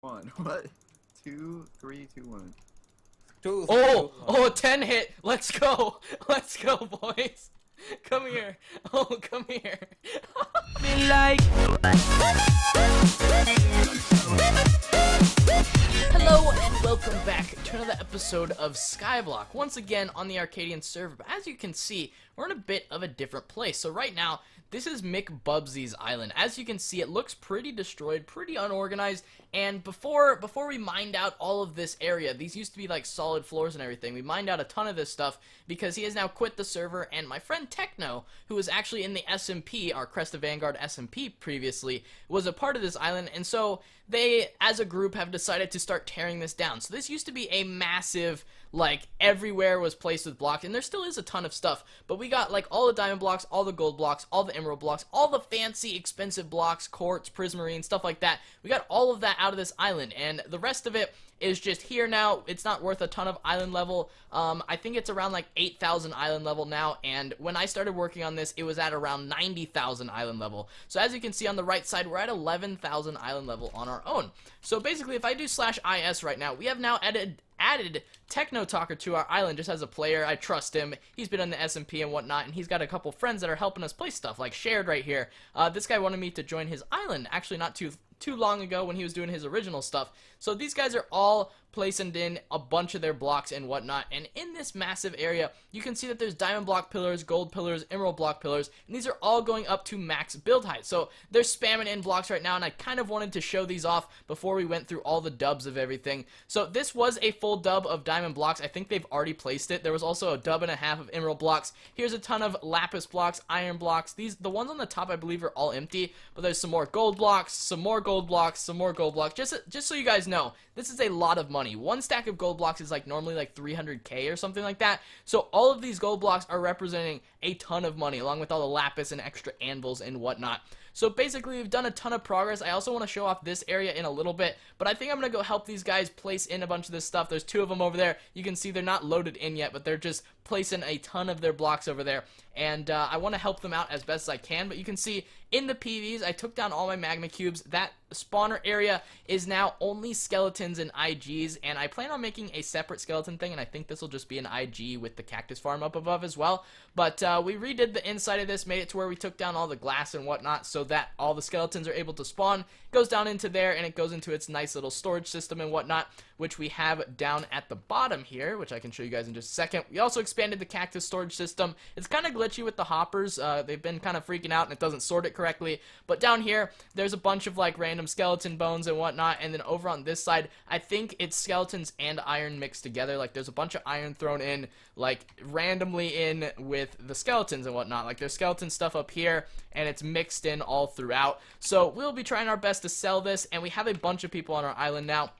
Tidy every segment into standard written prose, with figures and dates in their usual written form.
1. What? 2, 3, 2, 1. Oh, 10 hit. Let's go. Let's go, boys. Come here. Oh, come here. Me like. Hello and welcome back to another episode of Skyblock, once again on the Arcadian server. But as you can see, we're in a bit of a different place. So right now, this is McBubsy's island. As you can see, it looks pretty destroyed, pretty unorganized, and before we mined out all of this area, these used to be like solid floors and everything, we mined out a ton of this stuff because he has now quit the server, and my friend Techno, who was actually in the SMP, our Crest of Vanguard SMP previously, was a part of this island, and so they, as a group, have decided to start tearing this down. So this used to be a massive, like, everywhere was placed with blocks, and there still is a ton of stuff, but we got, like, all the diamond blocks, all the gold blocks, all the emerald blocks, all the fancy, expensive blocks, quartz, prismarine, stuff like that. We got all of that out of this island, and the rest of it is just here now. It's not worth a ton of island level. I think it's around like 8,000 island level now, and when I started working on this, it was at around 90,000 island level. So as you can see on the right side, we're at 11,000 island level on our own. So basically, if I do /is right now, we have now added Techno Talker to our island just as a player. I trust him. He's been on the SMP and whatnot, and he's got a couple friends that are helping us play stuff, like Shared right here. This guy wanted me to join his island, actually not too long ago when he was doing his original stuff. So these guys are all placing in a bunch of their blocks and whatnot, and in this massive area you can see that there's diamond block pillars, gold pillars, emerald block pillars, and these are all going up to max build height. So they're spamming in blocks right now, and I kind of wanted to show these off before we went through all the dubs of everything. So this was a full dub of diamond blocks. I think they've already placed it. There was also a dub and a half of emerald blocks. Here's a ton of lapis blocks, iron blocks. The ones on the top I believe are all empty, but there's some more gold blocks, some more gold blocks, some more gold blocks. Just so you guys know, this is a lot of money. One stack of gold blocks is like normally like 300k or something like that. So all of these gold blocks are representing a ton of money, along with all the lapis and extra anvils and whatnot. So basically, we've done a ton of progress. I also want to show off this area in a little bit, but I think I'm going to go help these guys place in a bunch of this stuff. There's two of them over there. You can see they're not loaded in yet, but they're just placing a ton of their blocks over there, and I want to help them out as best as I can. But you can see in the PVs, I took down all my magma cubes. That spawner area is now only skeletons and IGs, and I plan on making a separate skeleton thing, and I think this will just be an IG with the cactus farm up above as well. But we redid the inside of this, made it to where we took down all the glass and whatnot so that all the skeletons are able to spawn. It goes down into there, and it goes into its nice little storage system and whatnot, which we have down at the bottom here, which I can show you guys in just a second. We also expanded the cactus storage system. It's kind of glitchy with the hoppers. They've been kind of freaking out, and it doesn't sort it correctly. But down here, there's a bunch of like random skeleton bones and whatnot, and then over on this side, I think it's skeletons and iron mixed together. Like there's a bunch of iron thrown in, like randomly in with the skeletons and whatnot. Like there's skeleton stuff up here, and it's mixed in all throughout. So we'll be trying our best to sell this, and we have a bunch of people on our island now.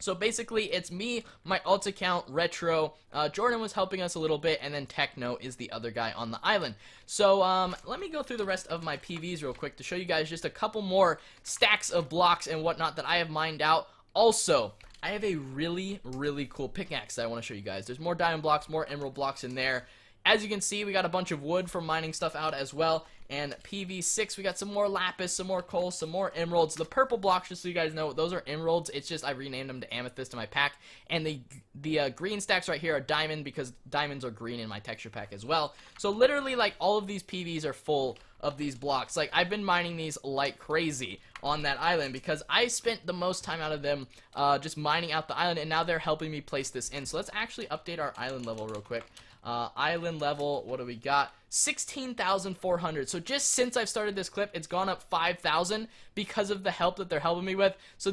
So basically, it's me, my alt account, Retro, Jordan was helping us a little bit, and then Techno is the other guy on the island. So, let me go through the rest of my PVs real quick to show you guys just a couple more stacks of blocks and whatnot that I have mined out. Also, I have a really, really cool pickaxe that I want to show you guys. There's more diamond blocks, more emerald blocks in there. As you can see, we got a bunch of wood from mining stuff out as well. And PV6, we got some more lapis, some more coal, some more emeralds. The purple blocks, just so you guys know, those are emeralds. It's just I renamed them to amethyst in my pack. And the green stacks right here are diamond, because diamonds are green in my texture pack as well. So literally, like, all of these PVs are full of these blocks. Like, I've been mining these like crazy on that island because I spent the most time out of them just mining out the island, and now they're helping me place this in. So let's actually update our island level real quick. Island level, what do we got? 16,400. So just since I've started this clip, it's gone up 5,000 because of the help that they're helping me with. So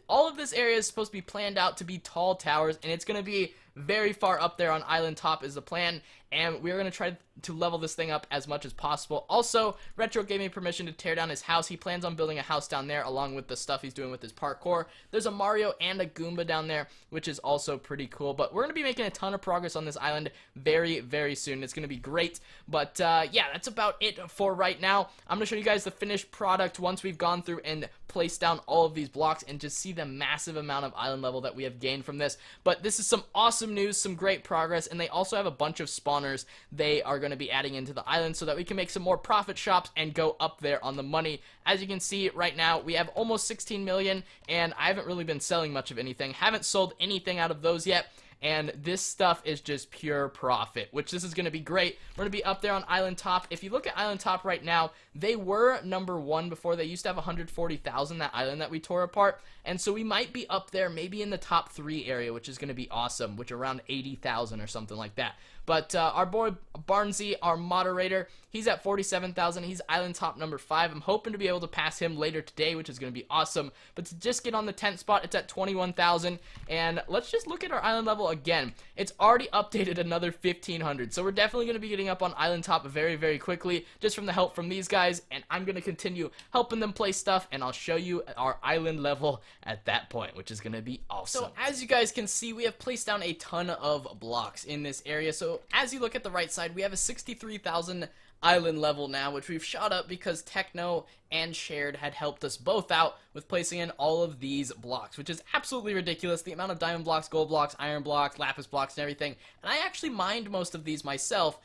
all of this area is supposed to be planned out to be tall towers, and it's going to be very far up there on island top is the plan, and we're going to try to level this thing up as much as possible. Also, Retro gave me permission to tear down his house. He plans on building a house down there along with the stuff he's doing with his parkour. There's a Mario and a Goomba down there, which is also pretty cool. But we're going to be making a ton of progress on this island very, very soon. It's going to be great. But yeah, that's about it for right now. I'm gonna show you guys the finished product once we've gone through and placed down all of these blocks and just see the massive amount of island level that we have gained from this. But this is some awesome news, some great progress, and they also have a bunch of spawners they are going to be adding into the island so that we can make some more profit shops and go up there on the money. As you can see right now, we have almost 16 million, and I haven't really been selling much of anything. Haven't sold anything out of those yet. And this stuff is just pure profit, which this is going to be great. We're going to be up there on Island Top. If you look at Island Top right now, they were #1 before. They used to have 140,000, that island that we tore apart. And so we might be up there maybe in the top 3 area, which is going to be awesome, which around 80,000 or something like that. But our boy Barnsey, our moderator, he's at 47,000. He's Island Top #5. I'm hoping to be able to pass him later today, which is going to be awesome. But to just get on the 10th spot, it's at 21,000. And let's just look at our island level again. It's already updated another 1,500. So we're definitely going to be getting up on Island Top very, very quickly, just from the help from these guys. And I'm going to continue helping them play stuff, and I'll show you our island level at that point, which is going to be awesome. So as you guys can see, we have placed down a ton of blocks in this area. So as you look at the right side, we have a 63,000 island level now, which we've shot up because Techno and Shared had helped us both out with placing in all of these blocks, which is absolutely ridiculous. The amount of diamond blocks, gold blocks, iron blocks, lapis blocks, and everything. And I actually mined most of these myself,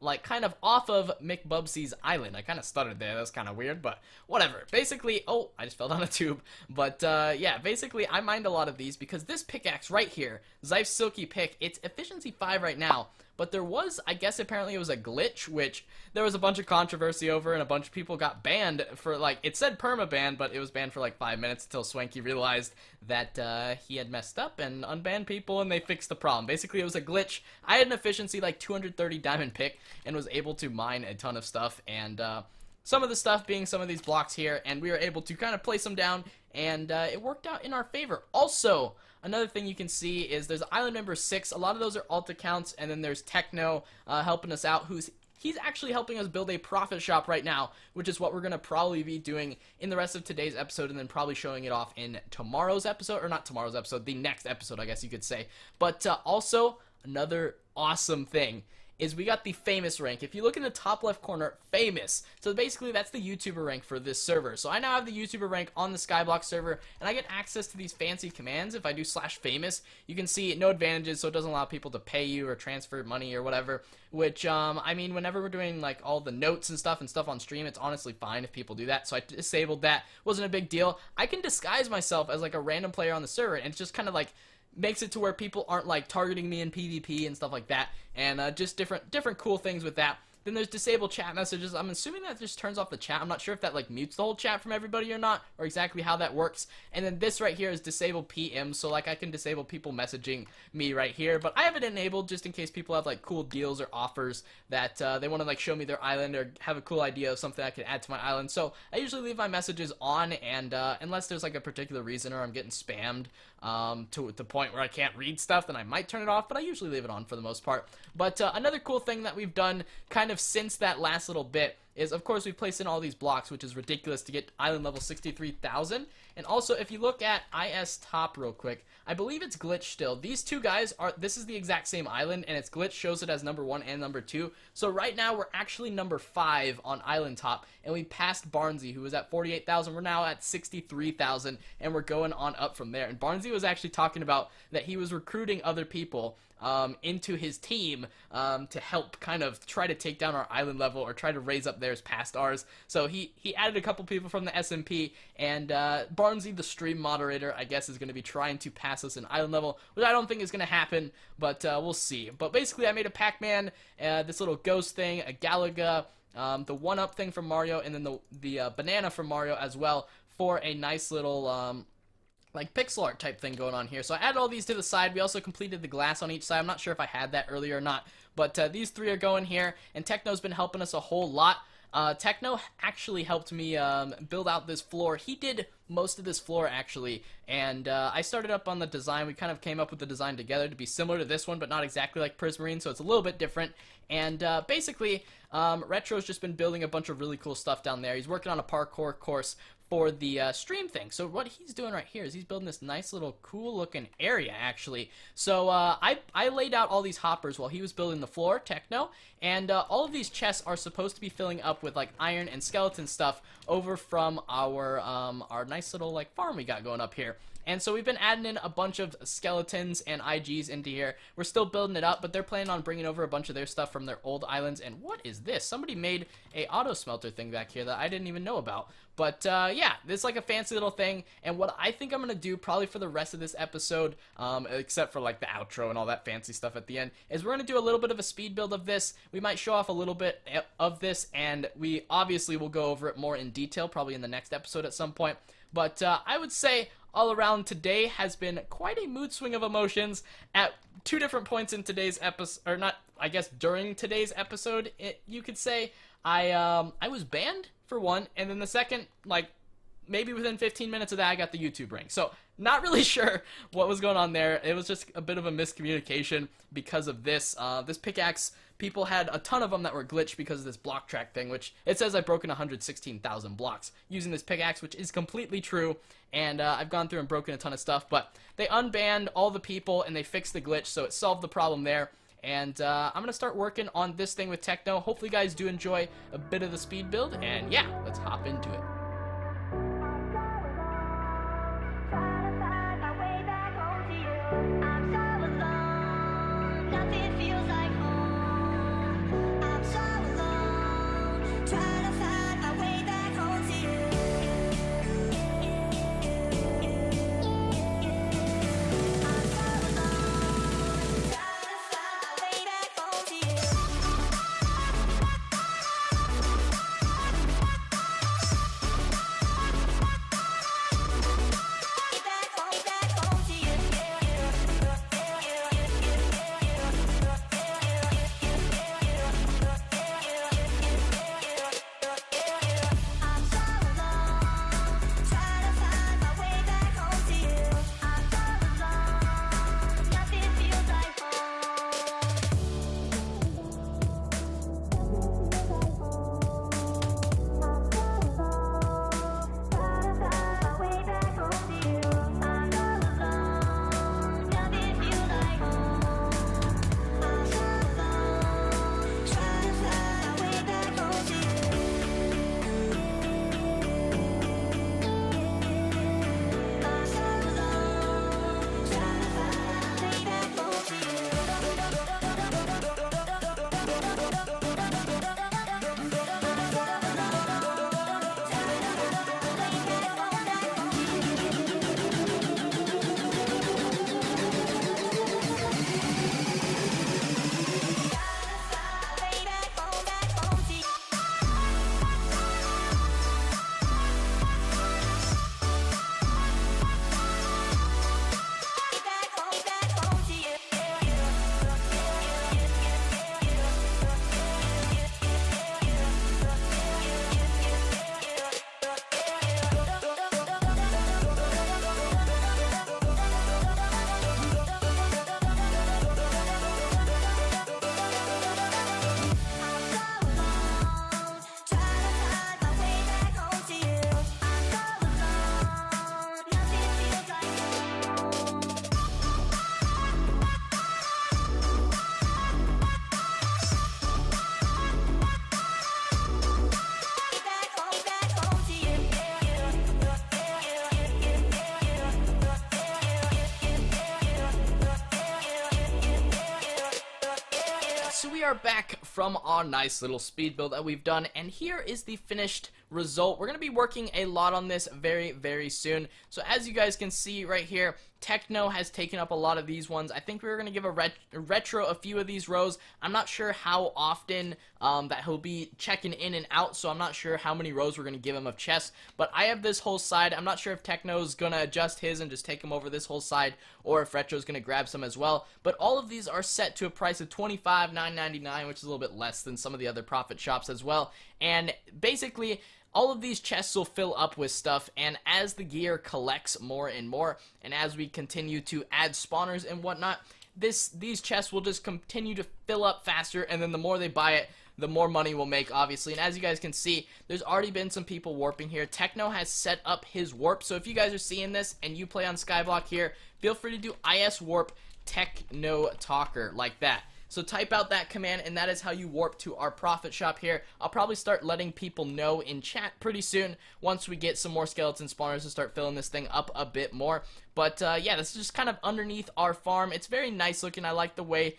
like kind of off of McBubsy's island. I kind of stuttered there, that was kind of weird, but whatever. Basically, oh, I just fell down a tube. But yeah, basically I mined a lot of these because this pickaxe right here, Zyph's Silky Pick, it's efficiency 5 right now. But there was, I guess apparently it was a glitch, which there was a bunch of controversy over, and a bunch of people got banned for, like, it said perma-ban, but it was banned for like 5 minutes until Swanky realized that he had messed up and unbanned people, and they fixed the problem. Basically, it was a glitch. I had an efficiency like 230 diamond pick and was able to mine a ton of stuff, and some of the stuff being some of these blocks here, and we were able to kind of place them down, and it worked out in our favor. Also, another thing you can see is there's island member 6. A lot of those are alt accounts, and then there's Techno helping us out, he's actually helping us build a profit shop right now, which is what we're going to probably be doing in the rest of today's episode, and then probably showing it off in tomorrow's episode, or not tomorrow's episode, the next episode, I guess you could say. But also, another awesome thing is we got the famous rank. If you look in the top left corner, famous. So basically that's the YouTuber rank for this server. So I now have the YouTuber rank on the Skyblock server, and I get access to these fancy commands. If I do /famous, you can see no advantages, so it doesn't allow people to pay you or transfer money or whatever, which I mean, whenever we're doing like all the notes and stuff on stream, it's honestly fine if people do that. So I disabled that. Wasn't a big deal. I can disguise myself as like a random player on the server, and it's just kind of like makes it to where people aren't like targeting me in PvP and stuff like that, and just different cool things with that. Then there's disable chat messages. I'm assuming that just turns off the chat. I'm not sure if that like mutes the whole chat from everybody or not, or exactly how that works. And then this right here is disable PM, so like I can disable people messaging me right here, but I have it enabled just in case people have like cool deals or offers that they want to like show me their island or have a cool idea of something I can add to my island. So I usually leave my messages on, and unless there's like a particular reason or I'm getting spammed to the point where I can't read stuff, then I might turn it off, but I usually leave it on for the most part. But another cool thing that we've done kind of since that last little bit is, of course, we placed in all these blocks, which is ridiculous to get island level 63,000. And also, if you look at IS top real quick, I believe it's glitched still. These two guys are, this is the exact same island, and its glitch shows it as #1 and #2. So right now, we're actually #5 on island top, and we passed Barnsey, who was at 48,000. We're now at 63,000, and we're going on up from there. And Barnsey was actually talking about that he was recruiting other people into his team to help kind of try to take down our island level or try to raise up theirs past ours. So he added a couple people from the SMP, and Barnsey, the stream moderator, I guess is going to be trying to pass us in island level, which I don't think is going to happen, but we'll see. But basically I made a Pac-Man, this little ghost thing, a Galaga, the 1-up thing from Mario, and then the banana from Mario as well, for a nice little like pixel art type thing going on here. So I added all these to the side. We also completed the glass on each side. I'm not sure if I had that earlier or not, but these three are going here, and Techno's been helping us a whole lot. Techno actually helped me build out this floor. He did most of this floor actually, and I started up on the design. We kind of came up with the design together to be similar to this one, but not exactly like Prismarine, so it's a little bit different. And basically, Retro's just been building a bunch of really cool stuff down there. He's working on a parkour course for the stream thing. So what he's doing right here is he's building this nice little cool looking area actually. So I laid out all these hoppers while he was building the floor, Techno, and all of these chests are supposed to be filling up with like iron and skeleton stuff over from our nice little like farm we got going up here. And so we've been adding in a bunch of skeletons and IGs into here. We're still building it up, but they're planning on bringing over a bunch of their stuff from their old islands. And what is this? Somebody made a auto smelter thing back here that I didn't even know about. But yeah, this is like a fancy little thing. And what I think I'm going to do probably for the rest of this episode, except for like the outro and all that fancy stuff at the end, is we're going to do a little bit of a speed build of this. We might show off a little bit of this, and we obviously will go over it more in detail probably in the next episode at some point. But I would say all around today has been quite a mood swing of emotions at two different points in today's episode, or not, I guess during today's episode, you could say. I was banned for one, and then the second, like maybe within 15 minutes of that, I got the YouTube ring. So not really sure what was going on there. It was just a bit of a miscommunication because of this. This pickaxe, people had a ton of them that were glitched because of this block track thing, which it says I've broken 116,000 blocks using this pickaxe, which is completely true. And I've gone through and broken a ton of stuff, but they unbanned all the people and they fixed the glitch, so it solved the problem there. And I'm going to start working on this thing with Techno. Hopefully you guys do enjoy a bit of the speed build, and yeah, let's hop into it. We are back from our nice little speed build that we've done, and here is the finished result. We're going to be working a lot on this very, very soon. So as you guys can see right here, Techno has taken up a lot of these ones. I think we're going to give a retro a few of these rows. I'm not sure how often that he'll be checking in and out, so I'm not sure how many rows we're going to give him of chests. But I have this whole side. I'm not sure if Techno's going to adjust his and just take him over this whole side, or if Retro's going to grab some as well. But all of these are set to a price of $25,999, which is a little bit less than some of the other profit shops as well. And basically, all of these chests will fill up with stuff, and as the gear collects more and more, and as we continue to add spawners and whatnot, these chests will just continue to fill up faster, and then the more they buy it, the more money we'll make, obviously. And as you guys can see, there's already been some people warping here. Techno has set up his warp, so if you guys are seeing this and you play on Skyblock here, feel free to do IS warp Techno Talker like that. So type out that command, and that is how you warp to our profit shop here. I'll probably start letting people know in chat pretty soon once we get some more skeleton spawners to start filling this thing up a bit more. But yeah, this is just kind of underneath our farm. It's very nice looking. I like the way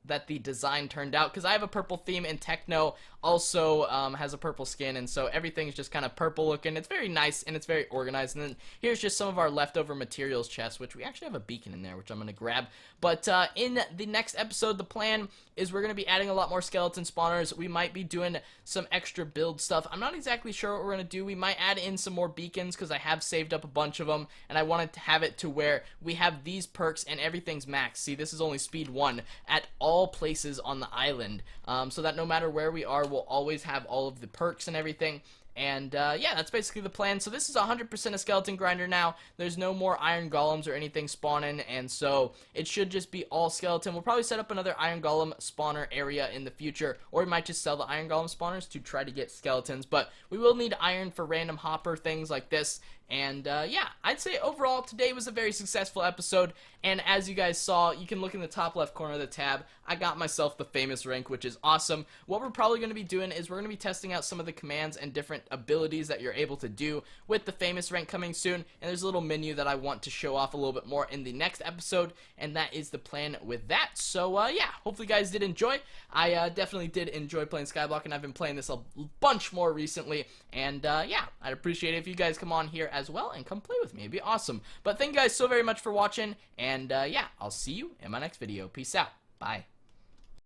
that the design turned out, because I have a purple theme, and Techno also has a purple skin, and so everything's just kind of purple looking. It's very nice, and it's very organized. And then here's just some of our leftover materials chest, which we actually have a beacon in there, which I'm going to grab. But in the next episode, the plan is we're going to be adding a lot more skeleton spawners. We might be doing some extra build stuff. I'm not exactly sure what we're going to do. We might add in some more beacons, because I have saved up a bunch of them, and I wanted to have it to where we have these perks and everything's max. See, this is only speed 1 at all places on the island, so that no matter where we are, we'll always have all of the perks and everything. And yeah, that's basically the plan. So this is 100% a skeleton grinder now. There's no more iron golems or anything spawning, and so it should just be all skeleton. We'll probably set up another iron golem spawner area in the future, or we might just sell the iron golem spawners to try to get skeletons. But we will need iron for random hopper things like this. And yeah, I'd say overall today was a very successful episode, and as you guys saw, you can look in the top left corner of the tab, I got myself the famous rank, which is awesome. What we're probably going to be doing is we're going to be testing out some of the commands and different abilities that you're able to do with the famous rank coming soon, and there's a little menu that I want to show off a little bit more in the next episode, and that is the plan with that. So yeah, hopefully you guys did enjoy. I definitely did enjoy playing Skyblock, and I've been playing this a bunch more recently, and yeah, I'd appreciate it if you guys come on here as well and come play with me. It'd be awesome. But thank you guys so very much for watching, and yeah, I'll see you in my next video. Peace out. Bye.